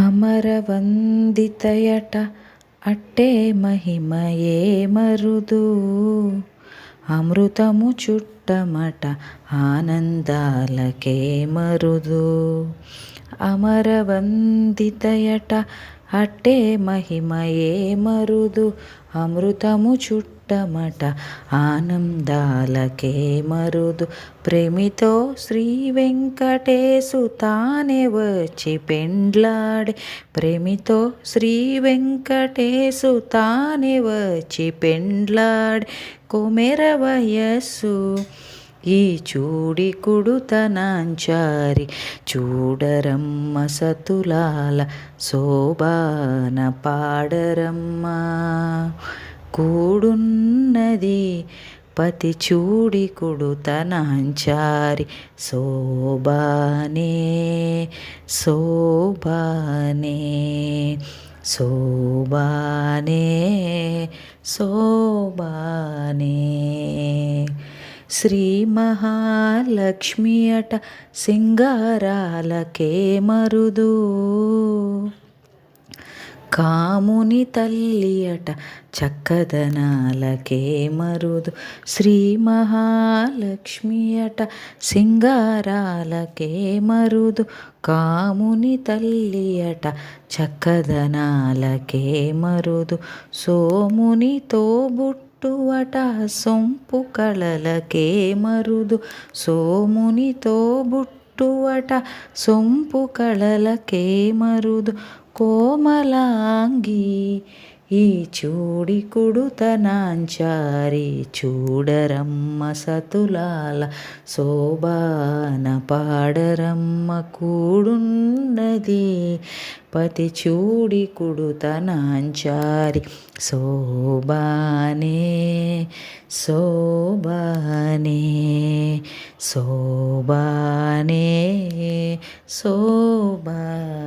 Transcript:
అమరవందితయట అట్టే మహిమయే మరుదు, అమృతము చుట్టమట ఆనందాలకే మరుదు. అమరవందితయట అట్టే మహిమయే మరుదు, అమృతము చుట్టమట ఆనందాలకే మరుదు. ప్రేమితో శ్రీ వెంకటేశు తానే వచ్చి పెండ్లాడే, ప్రేమితో శ్రీ వెంకటేశు తానే వచ్చి పెండ్లాడే. కొమెర వయస్సు ఈ చూడి కుడుతనాంచారి, చూడరమ్మ సతులాల శోభాన పాడరమ్మ. కూడున్నది పతి చూడి కుడుతనాంచారి, శోభానే శోభానే శోభానే శోభానే. శ్రీ మహాలక్ష్మి అట సింగారాలకే మరుదు, కాముని తల్లి అట చక్కదనాలకే మరుదు. శ్రీ మహాలక్ష్మి అట సింగారాలకే మరుదు, కాముని తల్లి అట చక్కదనాలకే మరుదు. సోముని తోబుట్టువట సొంపు కళలకే మరుదు, సోముని తోబుట్టువట సొంపు కళలకే మరుదు. కోమలాంగి ఈ చూడి కుడుతనాంచారి, చూడరమ్మ సతులాల శోభాన పాడరమ్మ. కూడున్నది పతి చూడి కుడుతనాంచారి, శోభానే శోభానే శోభానే శోభానే.